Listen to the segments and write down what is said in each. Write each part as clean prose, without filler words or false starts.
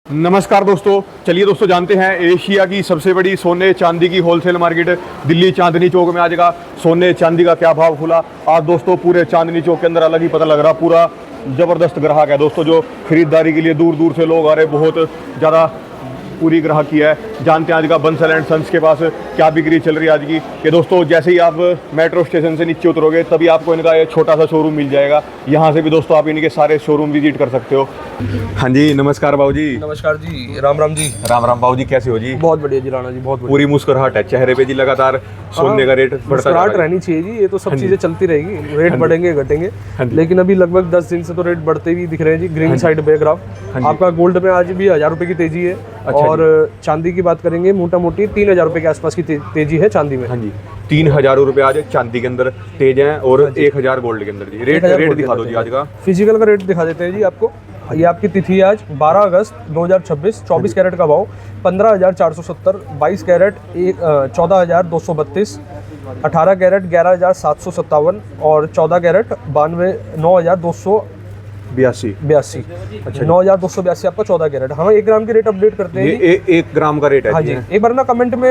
नमस्कार दोस्तों, चलिए दोस्तों जानते हैं एशिया की सबसे बड़ी सोने चांदी की होलसेल मार्केट दिल्ली चांदनी चौक में आज का सोने चांदी का क्या भाव खुला। आज दोस्तों पूरे चांदनी चौक के अंदर अलग ही पता लग रहा, पूरा ज़बरदस्त ग्राहक है दोस्तों। जो खरीदारी के लिए दूर दूर से लोग आ रहे, बहुत ज़्यादा पूरी ग्राहकी है। जानते हैं आज का बंसल एंड सन्स के पास क्या बिक्री चल रही है आज की। कि दोस्तों जैसे ही आप मेट्रो स्टेशन से नीचे उतरोगे तभी आपको इनका एक छोटा सा शोरूम मिल जाएगा। यहाँ से भी दोस्तों आप इनके सारे शोरूम विजिट कर सकते हो। हाँ जी, नमस्कार बाबू जी। नमस्कार जी, राम राम जी। राम राम बाबू जी, कैसे हो जी? बहुत बढ़िया जी राणा जी, बहुत बढ़िया। पूरी मुस्कुराहट है चेहरे पे जी, लगातार सोने का रेट बढ़ता जा रहा है। रहनी चाहिए जी, ये तो सब चीजें चलती रहेगी। रेट बढ़ेंगे घटेंगे, लेकिन अभी लगभग 10 दिन से तो रेट बढ़ते ही दिख रहे हैं जी। ग्रीन साइड पे ग्राफ आपका गोल्ड में आज भी 1000 रुपए की तेजी है। और चांदी की बात करेंगे, मोटा मोटी 3000 रुपए के आसपास की तेजी है चांदी में। हाँ जी, 3000 रुपए आज चांदी के अंदर तेज है और 1000 गोल्ड के अंदर जी। रेट दिखा दो जी आज का। फिजिकल का रेट दिखा देते हैं जी आपको। ये आपकी तिथि है आज 12 अगस्त 2026। 24 कैरेट का भाव 15,470, 22 कैरेट 14,232, 18 कैरेट 11,757 और 14 कैरेट 9,282। अच्छा, 9,282 आपका 14 कैरेट। हम 1 ग्राम की रेट अपडेट करते हैं। ये 1 ग्राम का रेट है। हाँ जी, एक बार ना कमेंट में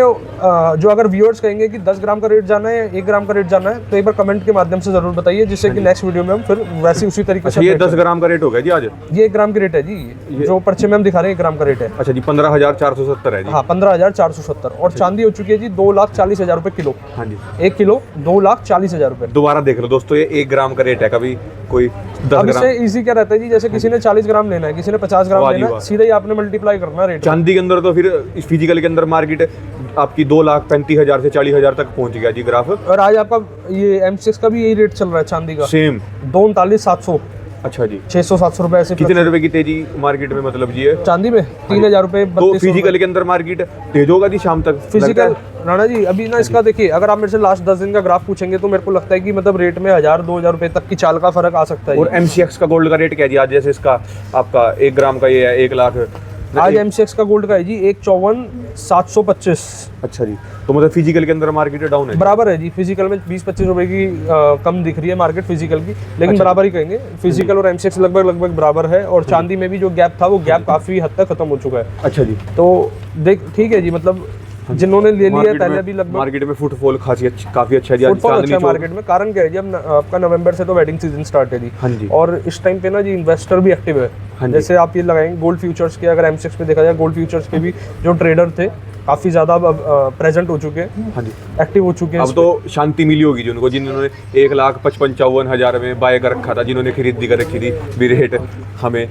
जो अगर व्यूअर्स कहेंगे कि 10 ग्राम का रेट जाना है, 1 ग्राम का रेट जाना है, तो एक बार कमेंट के माध्यम से जरूर बताइए, जिससे कि नेक्स्ट वीडियो में हम फिर वैसे उसी तरीके से। ये 10 ग्राम का रेट हो गया जी आज। ये 1 ग्राम की रेट है जी, जो पर्चे में हम दिखा रहे हैं 1 ग्राम का रेट है। अच्छा जी, 15,470 है जी। हाँ, 15,470। और चांदी हो चुकी है जी 2,40,000 रुपए किलो। हाँ जी, 1 किलो 2,40,000 रुपए। दोबारा देख लो दोस्तों, ये 1 ग्राम का रेट है। कभी कोई 10 अब ग्राम। इससे इजी क्या रहता है जी, जैसे किसी ने 40 ग्राम लेना है, किसी ने 50 ग्राम लेना है, सीधा ही आपने मल्टीप्लाई करना रेट। चांदी के अंदर तो फिर इस फिजिकल के अंदर मार्केट आपकी 2,35,000 से 40,000 तक पहुंच गया जी ग्राफ। और आज आपका ये M6 का भी यही रेट चल रहा है चांदी का, सेम 2,39,700। अच्छा जी, 600-700 रुपए ऐसे। कितने रुपए की तेजी मार्केट में मतलब जी है? चांदी में 3,000 रुपए। तो फिजिकल के अंदर मार्केट तेज होगा जी शाम तक फिजिकल राणा जी। अभी ना इसका देखिए, अगर आप मेरे से लास्ट 10 दिन का ग्राफ पूछेंगे तो मेरे को लगता है कि मतलब रेट में 1000-2000 रुपए तक की चाल का फर्क आ सकता है। और MCX का गोल्ड का रेट क्या है जी आज? जैसे इसका आपका 1 ग्राम का ये है 1 लाख। आज MCX का गोल्ड का है जी 1,54,725। अच्छा जी, तो मतलब फिजिकल के अंदर मार्केट डाउन है बराबर है जी। फिजिकल में 20-25 रुपए की कम दिख रही है मार्केट फिजिकल की, लेकिन बराबर ही कहेंगे। फिजिकल और MCX लगभग बराबर है। और चांदी में भी जो गैप था वो गैप काफी हद तक खत्म हो चुका है। अच्छा जी, तो देख ठीक है जी, मतलब जिन्होंने ले लिया पहले भी लगभग। मार्केट में फुटफॉल काफी अच्छा है जी फुटफॉल अच्छा है मार्केट में। कारण क्या है जी, अब आपका नवंबर से तो वेडिंग सीजन स्टार्ट है जी। हाँ जी, और इस टाइम पे ना जी इन्वेस्टर भी एक्टिव है। जैसे आप ये लगाएंगे गोल्ड फ्यूचर्स के, अगर M6 पे देखा जाए, गोल्ड फ्यूचर्स के भी जो ट्रेडर थे काफी ज्यादा प्रेजेंट हो चुके हैं। हाँ जी, एक्टिव हो चुके हैं। अब तो शांति मिली होगी जिनको, जिन्होंने 1,55,000 में बाय कर रखा था, जिन्होंने खरीदी कर रखी थी भी रेट हमने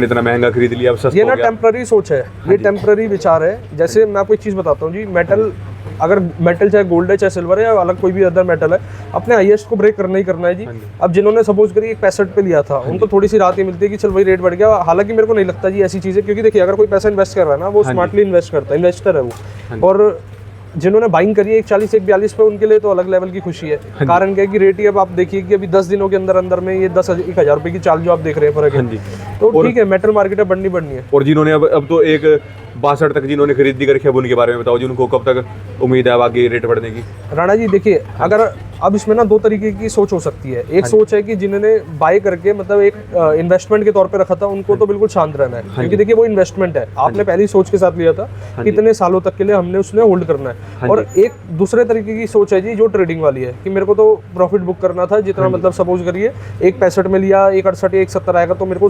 इतना महंगा खरीद लिया, अब सस्ता ये हो ना गया। टेम्पररी सोच है, ये टेम्पररी विचार है। जैसे मैं आपको एक चीज बताता हूँ जी, अगर मेटल चाहे गोल्ड है चाहे सिल्वर है या अलग कोई भी अदर मेटल है, अपने हाईएस्ट को ब्रेक करना ही करना है जी। अब जिन्होंने सपोज करिए 65 पे लिया था, उनको थोड़ी सी राहत ही मिलती है कि चल भाई रेट बढ़ गया। हालांकि मेरे को नहीं लगता जी ऐसी चीजें, क्योंकि देखिए अगर कोई पैसा इन्वेस्ट कर रहा है ना, वो स्मार्टली इन्वेस्ट करता है, इन्वेस्टर है वो। और जिन्होंने बाइंग करी है 140-142 पे, उनके लिए तो अलग लेवल की खुशी है। कारण क्या है कि रेट ही अब आप देखिए कि अभी 10 दिनों के अंदर में ये 1,000 रुपए की चाल जो आप देख रहे हैं फर्क है। तो ठीक है, मेटल मार्केट है, बढ़नी है। और जिन्होंने अब तो 1,62 तक जिन्होंने खरीदी कर रखी है, उनके बारे में बताओ जी, उनको कब तक उम्मीद है आगे रेट बढ़ने की? राणा जी देखिए, अगर अब इसमें ना 2 तरीके की सोच हो सकती है। एक सोच है कि जिन्होंने बाय करके मतलब एक इन्वेस्टमेंट के तौर पे रखा था, उनको तो बिल्कुल शांत रहना है, क्योंकि देखिए वो इन्वेस्टमेंट है। आपने पहली सोच के साथ लिया था, कितने सालों तक के लिए हमने उसने होल्ड करना है। और एक दूसरे तरीके की सोच है जी, जो ट्रेडिंग वाली है, कि मेरे को तो प्रॉफिट बुक करना था जितना, मतलब सपोज करिए 1,65 में लिया, 1,68 1,70 आएगा तो मेरे को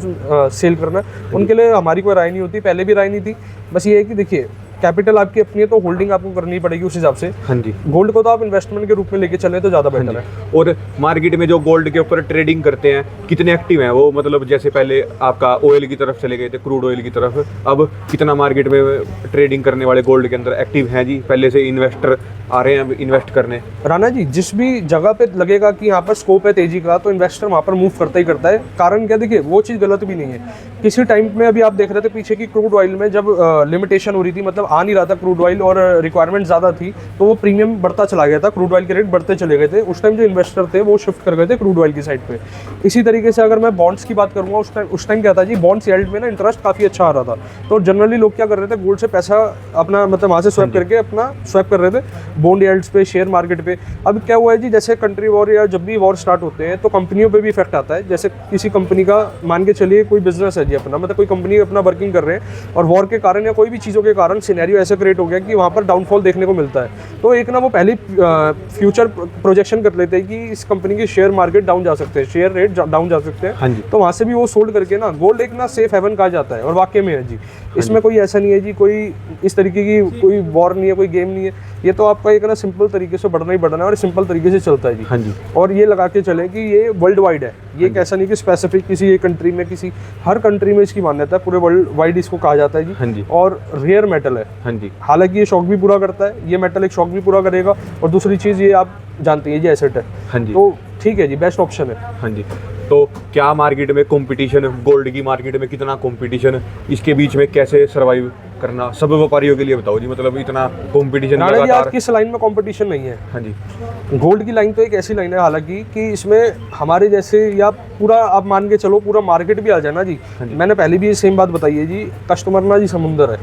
सेल करना है। उनके लिए हमारी कोई राय नहीं होती, पहले भी राय नहीं थी। बस ये है कि देखिए कैपिटल आपकी अपनी है तो होल्डिंग आपको करनी पड़ेगी उस हिसाब से। हाँ जी, गोल्ड को तो आप इन्वेस्टमेंट के रूप में लेके चले तो ज़्यादा बेटर है। और मार्केट में जो गोल्ड के ऊपर ट्रेडिंग करते हैं, कितने एक्टिव हैं वो? मतलब जैसे पहले आपका ऑयल की तरफ चले गए थे, क्रूड ऑयल की तरफ, अब कितना मार्केट में ट्रेडिंग करने वाले गोल्ड के अंदर एक्टिव हैं जी? पहले से इन्वेस्टर आ रहे हैं इन्वेस्ट करने। राणा जी, जिस भी जगह पे लगेगा कि यहाँ पर स्कोप है तेजी का, तो इन्वेस्टर वहाँ पर मूव करता ही करता है। कारण क्या, देखिए वो चीज़ गलत भी नहीं है। किसी टाइम में अभी आप देख रहे थे पीछे की क्रूड ऑयल में जब लिमिटेशन हो रही थी, मतलब आ नहीं रहा था क्रूड ऑयल और रिक्वायरमेंट ज़्यादा थी, तो वो प्रीमियम बढ़ता चला गया था, क्रूड ऑयल के रेट बढ़ते चले गए थे। उस टाइम जो इन्वेस्टर थे वो शिफ्ट कर गए थे क्रूड ऑयल की साइड पे। इसी तरीके से अगर मैं बॉन्ड्स की बात करूँगा, उस टाइम क्या था जी, बॉन्ड्स यील्ड में ना इंटरेस्ट काफ़ी अच्छा आ रहा था, तो जनरली लोग क्या कर रहे थे, गोल्ड से पैसा अपना मतलब वहाँ से स्वैप करके अपना स्वैप कर रहे थे बॉन्ड यील्ड्स पे, शेयर मार्केट पे। अब क्या हुआ है जी, जैसे कंट्री वॉर या जब भी वॉर स्टार्ट होते हैं तो कंपनियों पे भी इफेक्ट आता है। जैसे किसी कंपनी का मान के चलिए कोई बिजनेस है जी अपना, मतलब कोई कंपनी अपना वर्किंग कर रहे हैं और वॉर के कारण या कोई भी चीज़ों के कारण सिनेरियो ऐसे क्रिएट हो गया कि वहाँ पर डाउनफॉल देखने को मिलता है, तो एक ना वो पहले फ्यूचर प्रोजेक्शन कर लेते हैं कि इस कंपनी की शेयर मार्केट डाउन जा सकते हैं, शेयर रेट डाउन जा सकते हैं, तो वहाँ से भी वो सोल्ड करके ना गोल्ड एक ना सेफ हेवन कहा जाता है, और वाकई में है जी। इसमें कोई ऐसा नहीं है जी, कोई इस तरीके की कोई वॉर नहीं है, कोई गेम नहीं है, ये तो आपका एक ना सिंपल तरीके से बढ़ना ही बढ़ना है और सिंपल तरीके से चलता है जी। हाँ जी। और ये लगा के चले कि ये वर्ल्ड वाइड है, ये एक ऐसा नहीं कि स्पेसिफिक किसी एक कंट्री में, किसी हर कंट्री में इसकी मान्यता है, पूरे वर्ल्ड वाइड इसको कहा जाता है जी। हाँ जी। और रेयर मेटल है। हाँ जी। हालांकि ये शौक भी पूरा करता है, ये मेटल एक शौक भी पूरा करेगा, और दूसरी चीज़ ये आप जानते हैं ये एसेट है। हाँ जी। तो ठीक है जी, बेस्ट ऑप्शन है। हाँ जी। तो क्या मार्केट में कंपटीशन, गोल्ड की मार्केट में कितना कंपटीशन, इसके बीच में कैसे सर्वाइव करना, सब व्यापारियों के लिए बताओ जी, मतलब इतना कंपटीशन आज किस लाइन में कंपटीशन नहीं है। हाँ जी। गोल्ड की लाइन तो एक ऐसी लाइन है हालांकि कि इसमें हमारे जैसे या पूरा आप मान के चलो पूरा मार्केट भी आ जाए ना जी। मैंने पहले भी ये सेम बात बताई है जी, कस्टमर ना जी समुंदर है,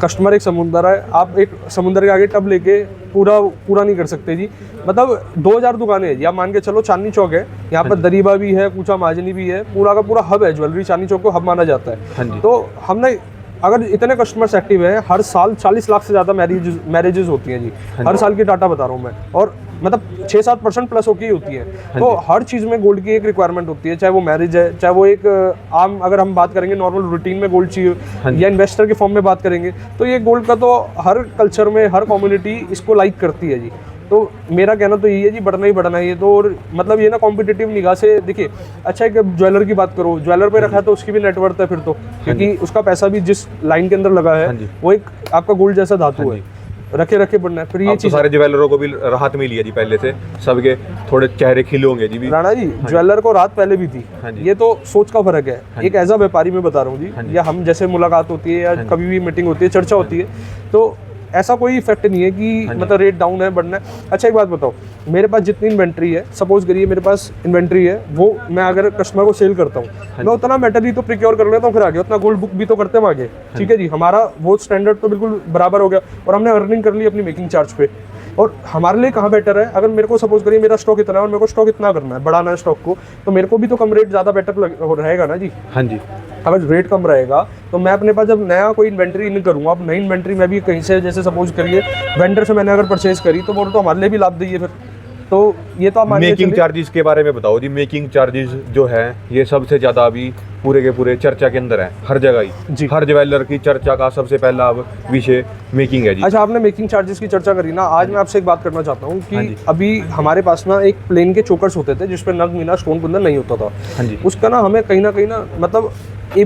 कस्टमर एक समुंदर है, आप एक समुंदर के आगे टब लेके पूरा नहीं कर सकते जी। मतलब 2000 दुकानें हैं जी, आप मान के चलो चांदनी चौक है, यहाँ पर दरीबा भी है, कूचा माजनी भी है, पूरा का पूरा हब है, ज्वेलरी चांदनी चौक को हब माना जाता है। तो हमने अगर इतने कस्टमर्स एक्टिव हैं, हर साल 40 लाख से ज़्यादा मैरिजेस होती हैं जी, हर साल की डाटा बता रहा हूँ मैं, और मतलब 6-7% प्लस होती होती है। तो हर चीज़ में गोल्ड की एक रिक्वायरमेंट होती है, चाहे वो मैरिज है, चाहे वो एक आम अगर हम बात करेंगे नॉर्मल रूटीन में गोल्ड चाहिए, या इन्वेस्टर के फॉर्म में बात करेंगे, तो ये गोल्ड का तो हर कल्चर में हर कम्युनिटी इसको लाइक करती है जी। तो मेरा कहना तो यही है जी, बढ़ना ही बढ़ना है ये तो। और मतलब ये ना कॉम्पिटिटिव निगाह से देखिए, अच्छा एक ज्वेलर की बात करो, ज्वेलर पे रखा है तो उसकी भी नेटवर्थ है फिर तो, क्योंकि उसका पैसा भी जिस लाइन के अंदर लगा है वो एक आपका गोल्ड जैसा धातु है, रखे बढ़ना है। फिर ये तो सारे ज्वेलरों को भी राहत मिली है जी, पहले से सबके थोड़े चेहरे खिले होंगे जी भी। राणा जी ज्वेलर को राहत पहले भी थी, ये तो सोच का फर्क है। एक एज अ व्यापारी में बता रहा हूँ जी, या हम जैसे मुलाकात होती है या कभी भी मीटिंग होती है, चर्चा होती है, तो ऐसा कोई इफेक्ट नहीं है कि मतलब रेट डाउन है बढ़ना है। अच्छा एक बात बताओ, मेरे पास जितनी इन्वेंट्री है, सपोज करिए मेरे पास इन्वेंट्री है, वो मैं अगर कस्टमर को सेल करता हूँ, मैं उतना मेटल ही तो प्रिक्योर कर लेता हूँ, फिर आगे उतना गोल्ड बुक भी तो करते हैं आगे, ठीक है जी। हमारा वो स्टैंडर्ड तो बिल्कुल बराबर हो गया और हमने अर्निंग कर ली अपनी मेकिंग चार्ज पे। और हमारे लिए कहाँ बेटर है, अगर मेरे को सपोज करिए मेरा स्टॉक इतना है और मेरे को स्टॉक इतना करना है, बढ़ाना है स्टॉक को, तो मेरे को भी तो कम रेट ज़्यादा बेटर रहेगा ना जी। हाँ जी। अगर रेट कम रहेगा तो मैं अपने पास जब नया कोई इन्वेंट्री इन करूँगा, अब नई इन्वेंट्री मैं भी कहीं से जैसे सपोज करिए वेंडर से मैंने अगर परचेज करी, तो वो तो हमारे लिए भी लाभ दी है फिर। तो ये तो आप मेकिंग चार्जेस के बारे में बताओ जी। मेकिंग चार्जेस जो है ये सबसे ज़्यादा अभी पूरे के पूरे चर्चा के अंदर है, हर जगह ही, हर ज्वेलर की चर्चा का सबसे पहला विषय मेकिंग है जी। अच्छा आपने मेकिंग चार्जेस की चर्चा करी ना, आज मैं आपसे एक बात करना चाहता हूँ कि अभी हमारे पास ना एक प्लेन के चोकर्स होते थे जिसपे नग मीना स्टोन कुंदन नहीं होता था। हाँ जी। उसका ना हमें कहीं ना मतलब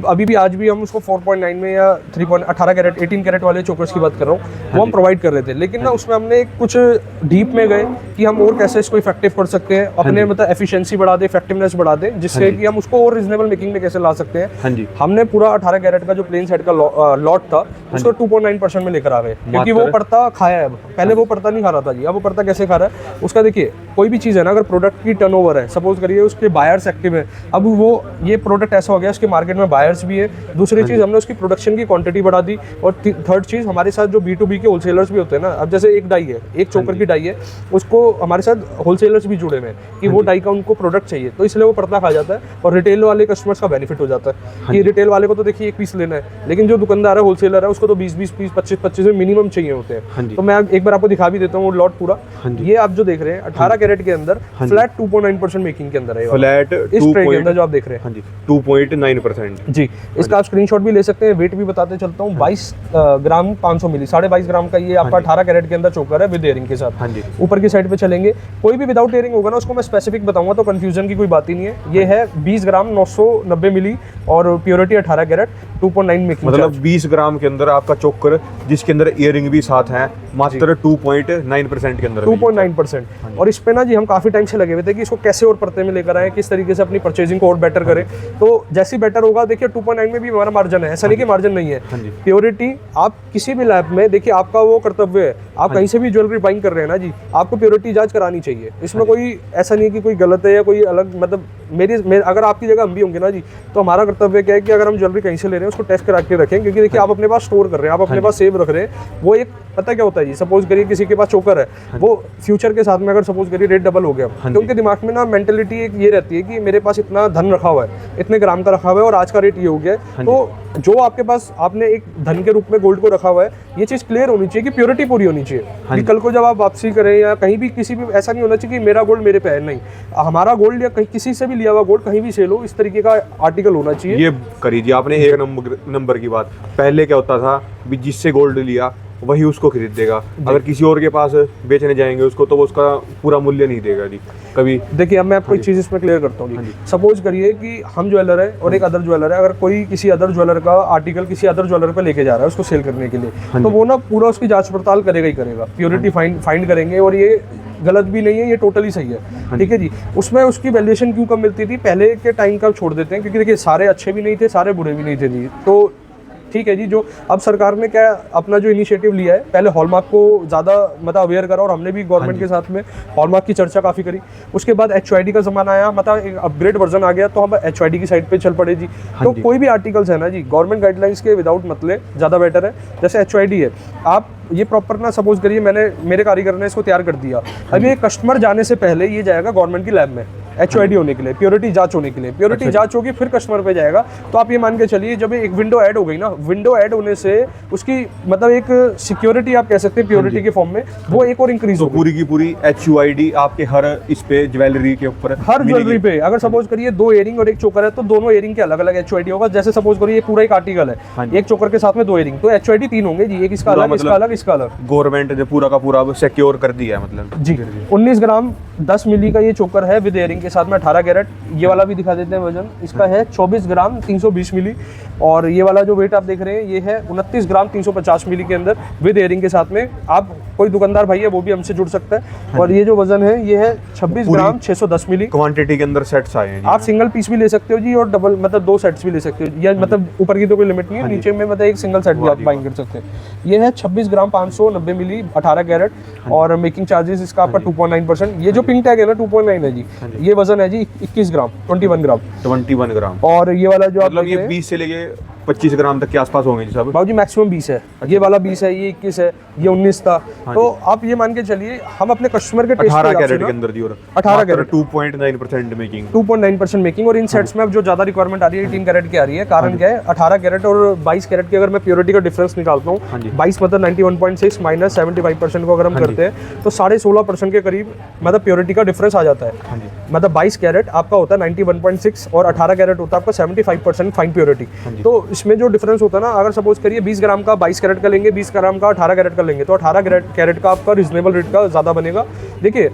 अभी भी आज भी हम उसको 4.9 में या 18 कैरेट 18 कैरेट वाले चोकर्स की बात कर रहा हूँ, वो हम प्रोवाइड कर रहे थे। लेकिन ना उसमें हमने कुछ डीप में गए कि हम और कैसे इसको इफेक्टिव कर सकते हैं, अपने मतलब एफिशिएंसी बढ़ा दे, इफेक्टिवनेस बढ़ा दे, जिससे कि हम उसको और रीजनेबल मेकिंग में कैसे ला सकते हैं। हमने पूरा 18 कैरेट का जो प्लेन सेट का लॉट था उसको 2.9% में लेकर आ गए, क्योंकि वो पड़ता खाया है। पहले वो पड़ता नहीं खा रहा था जी, अब वो पड़ता कैसे खा रहा है उसका देखिए। कोई भी चीज़ है ना, अगर प्रोडक्ट की टर्नओवर है, सपोज करिए उसके बायर्स एक्टिव है, अब वो ये प्रोडक्ट ऐसा हो गया उसके मार्केट में बायर्स भी है। दूसरी चीज़ हमने उसकी प्रोडक्शन की क्वांटिटी बढ़ा दी, और थर्ड चीज़ हमारे साथ जो B2B के होलसेलर्स भी होते हैं ना, अब जैसे एक डाई है, एक चोकर की डाई है, उसको हमारे साथ होलसेलर्स भी जुड़े हुए हैं कि वो डाई का उनको प्रोडक्ट चाहिए, तो इसलिए वो पड़ता खा जाता है और रिटेल वाले कस्टमर्स का बेनिफिट हो जाता है कि रिटेल वाले को तो देखिए एक पीस लेना है, लेकिन जो दुकानदार है होलसेलर है उसको तो 20-20 पीस 25-25 मिनिमम चाहिए होते हैं। तो मैं एक बार आपको दिखा भी देता हूँ वो लॉट पूरा। ये आप जो देख रहे हैं 18 कैरेट के अंदर फ्लैट 2.9% मेकिंग के अंदर है, फ्लैट इस ट्रे के अंदर जो आप देख रहे हैं 2.9% जी। इसका आप स्क्रीनशॉट भी ले सकते हैं। वेट भी बताते चलता हूँ, 22 ग्राम 500 मिली, 22.5 ग्राम का ये आपका 18 कैरेट के अंदर चोकर है विद एयरिंग के साथ। ऊपर की साइड पे चलेंगे, कोई भी विदाउट एयरिंग होगा ना उसको मैं स्पेसिफिक बताऊंगा, तो कंफ्यूजन की कोई बात ही नहीं है। ये है 20 ग्राम 990 मिली और प्योरिटी 18 कैरेट 2.9 मेकिंग, मतलब 20 ग्राम के अंदर आपका चोकर जिसके अंदर इयरिंग भी साथ है, मात्र 2.9% के अंदर 2.9%। और इस पे ना जी हम काफी टाइम से लगे हुए थे कि इसको कैसे और परते में लेकर आए, किस तरीके से अपनी परचेजिंग को और बेटर करें। तो जैसे बेटर होगा देखिए 2.9 में भी हमारा मार्जिन है, ऐसा नहीं कि मार्जिन नहीं है। हाँ जी। प्योरिटी आप किसी भी लैब में देखिए, आपका वो कर्तव्य है, आप कहीं से भी ज्वेलरी बाइंग कर रहे हैं ना जी, आपको प्योरिटी जांच करानी चाहिए। इसमें कोई ऐसा नहीं है कि कोई गलत है या कोई अलग, मतलब अगर आपकी जगह हम भी होंगे ना जी, तो हमारा कर्तव्य क्या है कि अगर हम ज्वेलरी कहीं से ले रहे हैं उसको टेस्ट करा के रखें, क्योंकि देखिए आप अपने पास स्टोर कर रहे हैं, आप अपने पास सेव रख रहे हैं। वो एक पता क्या होता है जी, सपोज करिए किसी के पास चोकर है, वो फ्यूचर के साथ में अगर सपोज करिए रेट डबल हो गया, तो उनके दिमाग में ना मेंटेलिटी एक ये रहती है कि मेरे पास इतना धन रखा हुआ है, इतने ग्राम का रखा हुआ है और आज का रेट ये हो गया है। तो जो आपके पास आपने एक धन के रूप में गोल्ड को रखा हुआ है, ये चीज़ क्लियर होनी चाहिए कि प्योरिटी पूरी होनी चाहिए कि कल को जब आप वापसी करें या कहीं भी किसी भी, ऐसा नहीं होना चाहिए कि मेरा गोल्ड मेरे पे है। नहीं, हमारा गोल्ड या कहीं किसी से भी लिया हुआ गोल्ड कहीं भी सेल हो, इस तरीके का आर्टिकल होना चाहिए। ये करीजिए आपने एक नंबर की बात। पहले क्या होता था भी, जिससे गोल्ड लिया वही उसको खरीदेगा, अगर किसी और के पास बेचने जाएंगे उसको तो वो उसका पूरा मूल्य नहीं देगा जी कभी। देखिए अब मैं आपको एक चीज़ इसमें क्लियर करता हूँ जी। सपोज करिए कि हम ज्वेलर है और एक अदर ज्वेलर है, अगर कोई किसी अदर ज्वेलर का आर्टिकल किसी अदर ज्वेलर पे लेके जा रहा है उसको सेल करने के लिए, तो वो ना पूरा उसकी जांच पड़ताल करेगा ही करेगा, प्योरिटी फाइंड करेंगे, और ये गलत भी नहीं है, ये टोटली सही है, ठीक है जी। उसमें उसकी वैल्यूएशन क्यों कम मिलती थी, पहले के टाइम का छोड़ देते हैं, क्योंकि देखिए सारे अच्छे भी नहीं थे, सारे बुरे भी नहीं थे जी। तो ठीक है जी, जो अब सरकार ने क्या अपना जो इनिशिएटिव लिया है, पहले हॉलमार्क को ज़्यादा मतलब अवेयर करा, और हमने भी गवर्नमेंट के साथ में हॉलमार्क की चर्चा काफ़ी करी। उसके बाद HYD का ज़माना आया, मतलब एक अपग्रेड वर्जन आ गया, तो हम HYD की साइड पे चल पड़े जी। तो कोई भी आर्टिकल्स है ना जी, गवर्नमेंट गाइडलाइंस के विदाउट मतलब ज़्यादा बेटर है। जैसे HYD है, आप ये प्रॉपर ना सपोज करिए मेरे कारीगर ने इसको तैयार कर दिया, अभी ये कस्टमर जाने से पहले ये जाएगा गवर्नमेंट की लैब में HYD होने के लिए, प्योरिटी जांच होने के लिए, प्योरिटी जांच होगी फिर कस्टमर पे जाएगा। तो आप ये मान के चलिए जब एक विंडो ऐड हो गई ना, विंडो ऐड होने से उसकी मतलब एक सिक्योरिटी आप कह सकते हैं प्योरिटी के फॉर्म में, वो एक और इंक्रीज हो पूरी की पूरी HYD आपके हर इस पे ज्वेलरी के ऊपर, हर ज्वेलरी पे। अगर सपोज करिए 2 इयरिंग और एक चोकर है, तो दोनों इयरिंग के अलग अलग HYD होगा। जैसे सपोज करिए पूरा एक आर्टिकल है, एक चोकर के साथ में 2 इयरिंग, तो HYD 3 होंगे जी, एक इसका अलग, इसका अलग, इसका अलग। गवर्नमेंट ने पूरा का पूरा सिक्योर कर दिया है मतलब जी। 19 ग्राम 10 मिली का ये चोकर है विद इयरिंग के साथ में 18 कैरेट। ये वाला भी दिखा देते हैं वजन, इसका है 24 ग्राम 320 मिली, और ये वाला जो वेट आप देख रहे हैं ये है 29 ग्राम 350 मिली के अंदर विद इयरिंग के साथ में। आप कोई दुकानदार भाई है वो भी हमसे जुड़ सकता है। और ये जो वजन है ये है 26 ग्राम 610 मिली। क्वांटिटी के अंदर सेट्स आए हैं जी। आप सिंगल पीस भी ले सकते हो जी, और डबल मतलब 2 सेट्स भी ले सकते हो, या मतलब ऊपर की तो कोई लिमिट नहीं है, नीचे में मतलब एक सिंगल सेट भी आप बाइंग कर सकते हैं। ये है 26 ग्राम 590 मिली 18 कैरेट, और मेकिंग चार्जेस इसका आपका 2.9%। ये जो पिंक टैग है ना 2.9 है जी, ये वजन है जी 21 ग्राम 21 ग्राम। और ये वाला जो आप मतलब ये 20 से लेके 25 ग्राम तक के आसपास होंगे जी सब। बाबूजी मैक्सिमम 20 है, ये वाला 20 है, ये 21 है, ये 19 था। तो आप ये मान के चलिए हम अपने कस्टमर के टेस्ट 18 कैरेट के अंदर जी, और 18 कैरेट 2.9% मेकिंग, 2.9% मेकिंग। और इन सेट्स में अब जो ज्यादा रिक्वायरमेंट आ रही है 18 कैरेट की आ रही है। कारण क्या है, 18 कैरेट और 22 कैरेट की अगर मैं प्योरिटी का डिफरेंस निकालता हूँ, 22 मतलब 91.6 माइनस 75% को अगर हम करते हैं तो 16.5% के करीब मतलब प्योरिटी का डिफरेंस आ जाता है। मतलब 22 कैरेट आपका होता है 91.6 और 18 कैरेट होता है आपका 75% फाइन प्योरिटी। तो इसमें जो डिफरेंस होता है ना, अगर सपोज करिए 20 ग्राम का 22 कैरेट का लेंगे, 20 ग्राम का 18 कैरेट का लेंगे, तो 18 कैरेट का आपका रिजनेबल रेट का ज़्यादा बनेगा। देखिए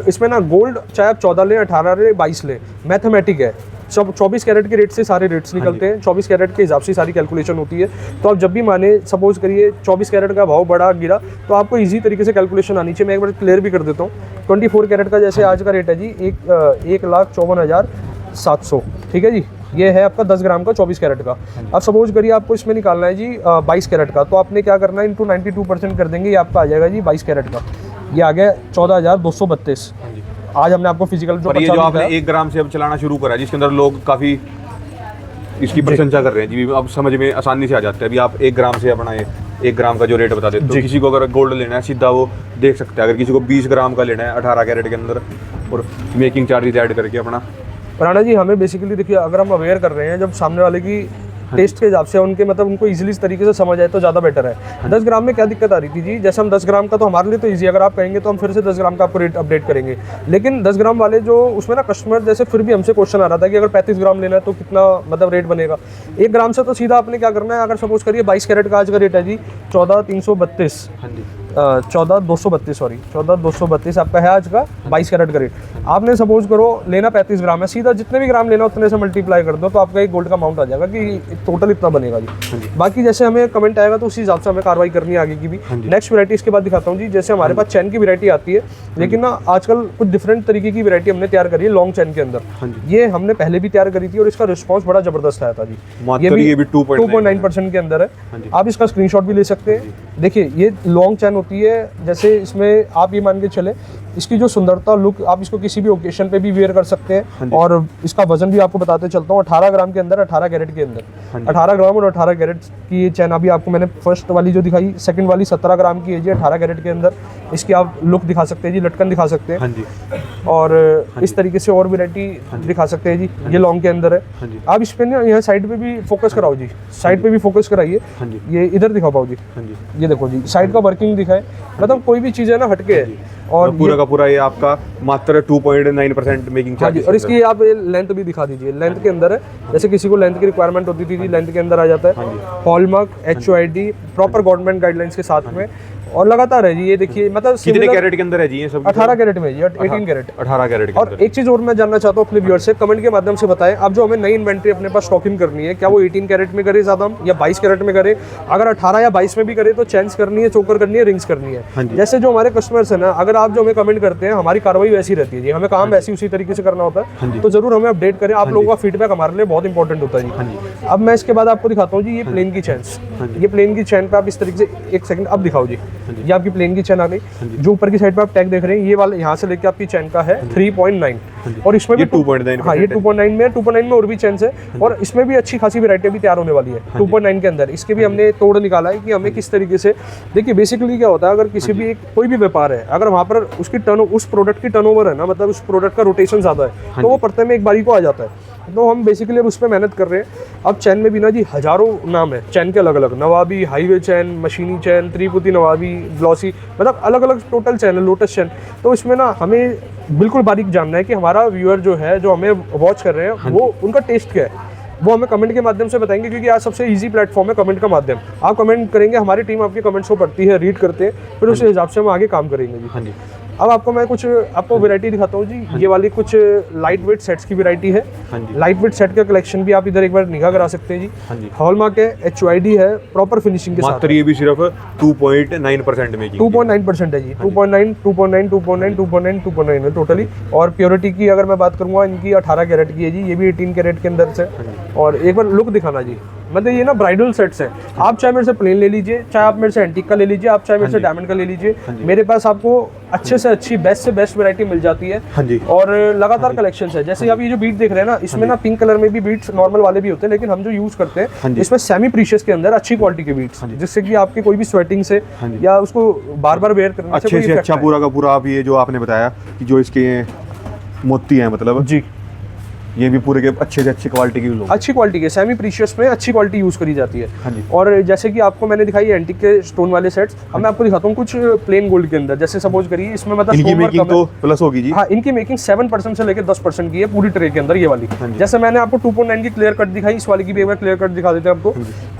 इसमें ना गोल्ड चाहे आप 14 लें, 18 लें, 22 लें, मैथमेटिक है। 24 कैरेट के रेट से सारे रेट्स निकलते हैं, 24 कैरेट के हिसाब से सारी कैलकुलेशन होती है। तो आप जब भी माने सपोज करिए 24 कैरेट का भाव बढ़ा गिरा, तो आपको इजी तरीके से कैलकुलेशन आनी चाहिए। मैं एक बार क्लियर भी कर देता हूँ। 24 कैरेट का जैसे आज का रेट है जी 1,54,700, ठीक है जी। ये है आपका 10 ग्राम का 24 कैरेट का। अब सपोज करिए आपको इसमें निकालना है जी 22 कैरेट का, तो आपने क्या करना है, इनटू 92% कर देंगे, ये आपका आ जाएगा जी 22 कैरेट का, ये आ गया 14,232। आज हमने आपको फिजिकल जो ये जो आपने 1 ग्राम से अब चलाना शुरू करा है, जिसके अंदर लोग काफ़ी इसकी प्रशंसा कर रहे हैं जी, अब समझ में आसानी से आ जाता है। अभी आप 1 ग्राम से अपना 1 ग्राम का जो रेट बता देते, तो किसी को अगर गोल्ड लेना है सीधा वो देख सकता है। अगर किसी को 20 ग्राम का लेना है 18 कैरेट के अंदर, और मेकिंग चार्जेस ऐड करके अपना। राणा जी हमें बेसिकली देखिए, अगर हम अवेयर कर रहे हैं जब सामने वाले की टेस्ट के हिसाब से उनके मतलब उनको इजीली इस तरीके से समझ आए तो ज़्यादा बेटर है। 10 ग्राम में क्या दिक्कत आ रही थी जी, जैसे हम 10 ग्राम का तो हमारे लिए तो इजी, अगर आप कहेंगे तो हम फिर से 10 ग्राम का आपको रेट अपडेट करेंगे। लेकिन 10 ग्राम वाले जो उसमें ना कस्टमर जैसे फिर भी हमसे क्वेश्चन आ रहा था कि अगर 35 ग्राम लेना है तो कितना मतलब रेट बनेगा। 1 ग्राम से तो सीधा आपने क्या करना है, अगर सपोज करिए 22 कैरेट का आज का रेट है जी 14,332, 14,232 सॉरी 14,232 आपका है आज का 22 कैरेट का रेट। आपने सपोज करो लेना 35 ग्राम है, सीधा जितने भी ग्राम लेना उतने से मल्टीप्लाई कर दो तो आपका एक गोल्ड का अमाउंट आ जाएगा कि टोटल इतना बनेगा जी। बाकी जैसे हमें कमेंट आएगा तो उसी हिसाब से हमें कार्रवाई करनी है आगे की भी। नेक्स्ट वैरायटी इसके बाद दिखाता हूँ जी। जैसे हमारे पास चैन की वैरायटी आती है, लेकिन ना आजकल कुछ डिफरेंट तरीके की वैरायटी हमने तैयार करी है लॉन्ग चैन के अंदर। ये हमने पहले भी तैयार करी थी और इसका रिस्पांस बड़ा जबरदस्त आया था जी। ये भी 2.9% के अंदर है। आप इसका स्क्रीनशॉट भी ले सकते हैं। देखिए ये लॉन्ग चैन होती है, जैसे इसमें आप ये मान के चले इसकी जो सुंदरता लुक, आप इसको किसी भी ओकेशन पे भी वेयर कर सकते हैं। और इसका वजन भी आपको बताते चलता हूँ, 18 ग्राम के अंदर, 18 कैरेट के अंदर। 18 ग्राम और 18 कैरेट की ये चैन अभी आपको मैंने फर्स्ट वाली जो दिखाई, सेकंड वाली 17 ग्राम की है जी, 18 कैरेट के अंदर। इसकी आप लुक दिखा सकते हैं जी, लटकन दिखा सकते हैं। और इस तरीके से और वैरायटी दिखा सकते हैं जी। ये लॉन्ग के अंदर है। आप इस पे ना यहाँ साइड पे भी फोकस कराओ जी, साइड पे भी फोकस कराइए। ये इधर दिखा पाओ जी, ये देखो जी साइड का वर्किंग दिखाए, मतलब कोई भी चीज़ है ना हटके है। और पूरा का पूरा ये आपका मात्र 2.9% मेकिंग चार्ज। और इसकी आप लेंथ भी दिखा दीजिए, लेंथ के अंदर है। जैसे किसी को लेंथ की रिक्वायरमेंट होती थी जी, लेंथ के अंदर आ जाता है। Hallmark, HOID proper government guidelines के साथ में और लगातार है जी। ये देखिए मतलब कितने कैरेट के अंदर है जी ये सब? 18 कैरेट में जी, 18 कैरेट, 18 कैरेट के और एक चीज और मैं जानना चाहता हूँ अपने व्यूअर से, कमेंट के माध्यम से बताएं। अब जो हमें नई इन्वेंट्री अपने पास स्टॉकिंग करनी है, क्या वो 18 कैरेट में करे ज्यादा या 22 कैरेट में करे? अगर 18 या 22 में भी करे तो चेंज करनी है, चोकर करनी है, रिंग्स करनी है। जैसे जो हमारे कस्टमर्स है ना, अगर आप जो हमें कमेंट करते हैं, हमारी कार्रवाई वैसी रहती है जी, हमें काम वैसी उसी तरीके से करना होता है। तो जरूर हमें अपडेट करें। आप लोगों का फीडबैक हमारे लिए बहुत इंपॉर्टेंट होता है जी। अब मैं इसके बाद आपको दिखाता हूँ जी, ये प्लेन की चैन। ये प्लेन की चैन पे आप इस तरीके से, एक सेकंड अब दिखाओ जी, ये आपकी प्लेन की चैन आ गई। जो ऊपर की साइड पे आप टैग देख रहे हैं, ये वाला यहाँ से लेके आपकी चैन का है 3.9, और इसमें भी 2.9। हाँ ये 2.9 में, 2.9 में और भी चैन है, और इसमें भी अच्छी खासी वैरायटी भी तैयार होने वाली है 2.9 के अंदर। इसके भी हमने तोड़ निकाला है कि हमें किस तरीके से, देखिए बेसिकली क्या होता है, अगर किसी भी कोई भी व्यापार है, अगर वहाँ पर उसकी उस प्रोडक्ट की टर्नओवर है ना, मतलब उस प्रोडक्ट का रोटेशन ज्यादा है, तो वो पड़ते में एक बारी को आ जाता है। तो हम बेसिकली अब उस पर मेहनत कर रहे हैं। अब चैन में भी ना जी हजारों नाम है चैन के, अलग अलग, नवाबी, हाईवे चैन, मशीनी चैन, त्रिपुटी नवाबी, ग्लॉसी, मतलब अलग अलग टोटल चैन है, लोटस चैन। तो इसमें ना हमें बिल्कुल बारीक जानना है कि हमारा व्यूअर जो है, जो हमें वॉच कर रहे हैं, वो उनका टेस्ट क्या है, वो हमें कमेंट के माध्यम से बताएंगे, क्योंकि आज सबसे इजी प्लेटफॉर्म है कमेंट का माध्यम। आप कमेंट करेंगे, हमारी टीम आपके कमेंट्स को पढ़ती है, रीड करते हैं, फिर उस हिसाब से हम आगे काम करेंगे जी। अब आपको मैं कुछ वैरायटी दिखाता हूँ जी। ये वाली कुछ लाइट वेट सेट्स की वैरायटी है। लाइट वेट सेट का कलेक्शन भी आप इधर एक बार निगाह करा सकते हैं जी। हॉलमार्क है, HOID है, प्रॉपर फिनिशिंग के साथ। मात्र ये भी सिर्फ 2.9% मेकिंग, 2.9% है जी। 2.9 है टोटली। और प्योरिटी की अगर मैं बात करूँगा, इनकी 18 कैरेट की है जी। ये भी 18 कैरेट के अंदर से। और एक बार लुक दिखाना जी, मतलब ये ना ब्राइडल सेट्स हैं। आप चाहे मेरे से प्लेन ले लीजिए, चाहे आप मेरे से एंटीक का ले लीजिए, आप चाहे मेरे से डायमंड का ले लीजिए, मेरे पास आपको अच्छे से अच्छी, बेस्ट से बेस्ट वैरायटी मिल जाती है। और लगातार कलेक्शंस है। जैसे आप ये जो बीट देख रहे हैं ना, इसमें ना पिंक कलर में भी बीट्स नॉर्मल वाले भी होते हैं, लेकिन हम जो यूज करते हैं इसमें सेमी प्रीशियस के अंदर अच्छी क्वालिटी के बीट्स, जिससे कि आपकी कोई भी स्वेटिंग से या उसको बार बार वेयर करने से अच्छे से अच्छा पूरा का पूरा। आप ये जो आपने बताया कि जो इसके मोती हैं, मतलब जी, ये भी पूरे के अच्छे से अच्छी क्वालिटी की, अच्छी क्वालिटी के सेमी प्रीशियस में अच्छी क्वालिटी यूज करी जाती है। और जैसे कि आपको मैंने दिखाई एंटीक के स्टोन वाले सेट्स, अब मैं आपको दिखाता हूँ कुछ प्लेन गोल्ड के अंदर। जैसे सपोज करिए इसमें मतलब इनकी मेकिंग तो प्लस होगी जी। हाँ, इनकी मेकिंग 7% से लेकर 10% की है पूरी ट्रे के अंदर, ये वाली। जैसे मैंने आपको 2.9 की क्लियर कट दिखाई, इस वाली की भी एक बार क्लियर कट दिखा देते हैं आपको,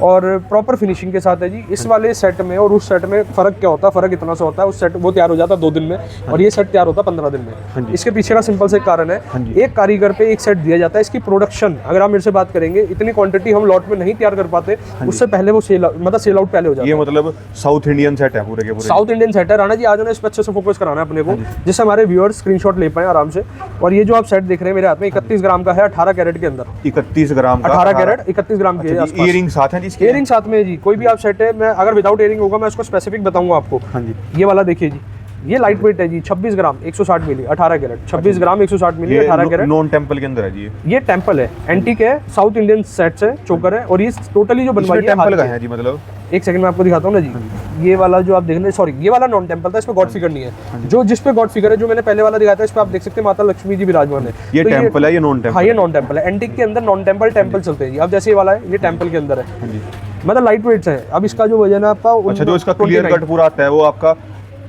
और प्रॉपर फिनिशिंग के साथ है जी। इस वाले सेट में और उस सेट में फर्क क्या होता है? फर्क इतना सा होता है, उस सेट वो तैयार हो जाता है 2 दिन में, और ये सेट तैयार होता है 15 दिन में। इसके पीछे का सिंपल से कारण है, एक कारीगर पे एक सेट दिया जाता है। इसकी प्रोडक्शन, अगर आप मेरे से बात करेंगे, इतनी क्वांटिटी हम लॉट में नहीं तैयार कर पाते, उससे पहले वो सेल आउट पहले हो जाता है। ये मतलब साउथ इंडियन सेट है पूरे के पूरे, साउथ इंडियन सेट है। राणा जी आज ना इस पर अच्छे से फोकस कराना है अपने को, जिससे हमारे व्यूअर्स स्क्रीनशॉट ले पाए आराम से। और ये जो आप सेट देख रहे हैं मेरे हाथ में, 31 ग्राम का है, 18 कैरेट के अंदर। 31 ग्राम का, 18 कैरेट 31 ग्राम के। इयरिंग साथ है जी, इयरिंग साथ में जी। कोई भी आप सेट है, मैं अगर विदाउट इयरिंग होगा मैं उसको स्पेसिफिक बताऊंगा आपको। ये वाला देखिए जी, ये लाइट वेट है जी, 26 ग्राम 160 मिली, 18 कैरेट, 26 ग्राम 160 मिली, 18 कैरेट। नॉन टेंपल के अंदर है जी, ये टेंपल है, एंटीक है, साउथ इंडियन सेट्स है, चोकर है। और ये टोटली जो बनवाई है टेंपल का है जी। मतलब एक सेकंड में आपको दिखाता हूँ ना जी। ये वाला जो आप देख रहे हैं, सॉरी ये वाला नॉन टेंपल था, इसमें गॉड फिगर नहीं है। जो जिस पे गॉड फिगर है, जो मैंने पहले वाला दिखाया था, इस पे आप देख सकते हैं माता लक्ष्मी जी विराजमान है। ये टेंपल है, ये नॉन टेंपल? हाँ, ये नॉन टेंपल है। एंटीक के अंदर नॉन टेंपल चलते हैं जी। अब जैसे ये वाला है, ये टेंपल के अंदर है, मतलब लाइट वेट्स है। अब इसका जो वजन है आपका, अच्छा, जो इसका क्लियर कट पूरा आता है वो आपका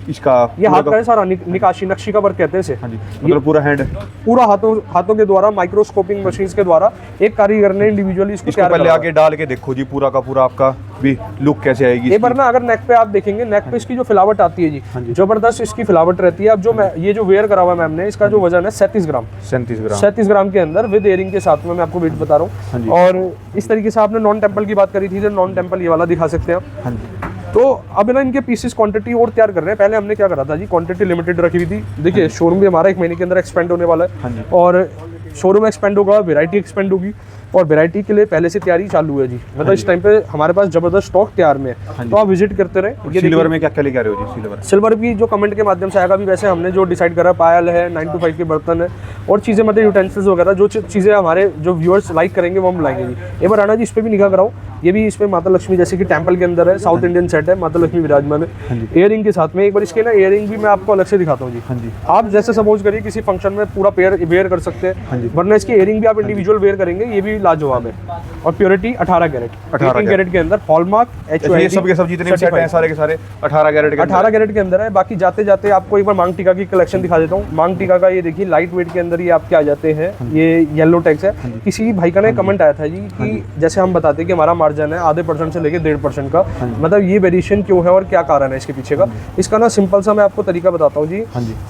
इसका ये हाथ का है सारा, निकाशी नक्शी का वर्क कहते हैं इसे। हाँ जी, मतलब पूरा हैंड पूरा हाथों के द्वारा माइक्रोस्कोपिंग मशीन्स के द्वारा एक कारीगर ने इंडिविजुअली इसको इसको तैयार पहले करा। आगे डाल के देखो जी पूरा का पूरा आपका भी लुक कैसे आएगी एक बार ना अगर नेक पे आप देखेंगे, नेक पे इसकी जो फिलावट आती है जी, जबरदस्त इसकी फिलावट रहती है। अब जो ये जो वेयर करा हुआ है मैम ने, इसका जो वजन है 37 ग्राम, 37 ग्राम 37 ग्राम के अंदर विद एयरिंग के साथ में मैं आपको वेट बता रहा हाँ जी। हूँ। और इस तरीके से आपने नॉन टेम्पल की बात करी थी, नॉन टेम्पल ये वाला दिखा सकते हैं आप। हाँ जी। तो अब ना इनके पीसेस क्वांटिटी और तैयार कर रहे हैं। पहले हमने क्या करा था जी, क्वांटिटी लिमिटेड रखी हुई थी। देखिए शोरूम भी हमारा 1 महीने के अंदर एक्सपेंड होने वाला हाँ है जी। और शोरूम एक्सपेंड होगा, वैरायटी एक्सपेंड होगी और वैरायटी के लिए पहले से तैयारी चालू है जी। मतलब इस टाइम पे हमारे पास जबरदस्त स्टॉक तैयार में है, तो आप विजिट करते रहे। सिल्वर में क्या क्या लेके आ रहे हो जी? सिल्वर सिल्वर भी जो कमेंट के माध्यम से आएगा भी, वैसे हमने जो डिसाइड करा पायल है, 9 to 5 के बर्तन है और चीज़ें मतलब यूटेंसिल्स वगैरह जो चीज़ें हमारे जो व्यूअर्स लाइक करेंगे वो हम लाएंगे जी। एक बार आना जी, इस पर भी निगाह कराओ। ये भी इस पे माता लक्ष्मी जैसे कि टेम्पल के अंदर है, साउथ इंडियन सेट है, माता लक्ष्मी विराजमान है इयरिंग के साथ में। एक बार इसके ना इयरिंग भी मैं आपको अलग से दिखाता हूँ जी। हाँ जी। आप जैसे सपोज करिए किसी फंक्शन में पूरा पेयर वेयर कर सकते हैं, वरना इसकी इयरिंग भी आप इंडिविजुअल वेयर करेंगे, ये भी लाजवाब है। और प्योरिटी 18 कैरेट, 18 कैरेट के अंदर हॉलमार्क ये सब के सब जितने भी सेट हैं सारे के सारे 18 कैरेट के 18 कैरेट के अंदर है। बाकी जाते जाते आपको एक बार मांग टीका की कलेक्शन दिखा देता हूँ। मांग टीका का ये देखिए लाइट वेट के अंदर ये आपके आ जाते हैं, ये येलो टैक्स है। किसी भाई का ना कमेंट आया था जी कि जैसे हम बताते हैं कि हमारा मार्जिन है आधे % से लेके 1.5% का, मतलब ये वेरिएशन क्यों है और क्या कारण है इसके पीछे का। इसका ना सिंपल सा मैं आपको तरीका बताता हूँ जी।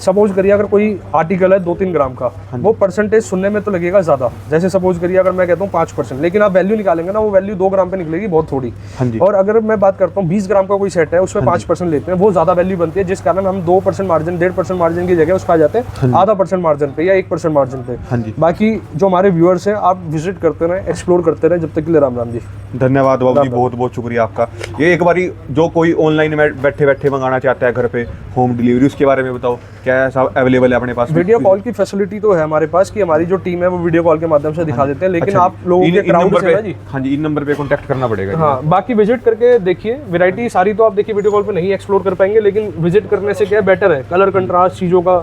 सपोज करिए अगर कोई आर्टिकल है 2-3 ग्राम का, वो परसेंटेज सुनने में तो लगेगा ज्यादा। जैसे सपोज करिए अगर मैं कहता हूँ 5%, लेकिन आप वैल्यू निकालेंगे ना, वो वैल्यू 2 ग्राम पे निकलेगी, बहुत थोड़ी। और अगर मैं बात करता हूँ 20 ग्राम का कोई सेट है, उसमें 5% लेते हैं, वो ज्यादा वैल्यू बनती है, जिस कारण हम 2% मार्जिन 1.5% मार्जिन की जगह उसका आ जाते हैं आधा % मार्जिन पे या 1% मार्जिन पे। बाकी जो हमारे व्यूअर्स हैं, आप विजिट करते रहे, एक्सप्लोर करते रहे। जब तक के लिए राम राम जी। धन्यवाद बाबू जी, बहुत बहुत शुक्रिया आपका। ये एक बारी जो कोई ऑनलाइन में बैठे बैठे मंगाना चाहता है घर पे होम डिलीवरी, उसके बारे में बताओ क्या सब अवेलेबल है अपने पास? वीडियो कॉल की फैसिलिटी तो है हमारे पास कि हमारी जो टीम है वो वीडियो कॉल के माध्यम से दिखा देते हैं, लेकिन आप लोगों के क्राउड से ना जी। हाँ जी, इन नंबर पे कांटेक्ट करना पड़ेगा। हाँ, बाकी विजिट करके देखिए। वैरायटी सारी तो आप देखिए वीडियो कॉल पे नहीं एक्सप्लोर कर पाएंगे, लेकिन विजिट करने से क्या बेटर है, कलर कंट्रास्ट चीज़ों का,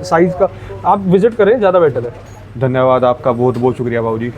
साइज का, आप विजिट करें ज़्यादा बेटर है। धन्यवाद आपका, बहुत बहुत शुक्रिया बाबू जी।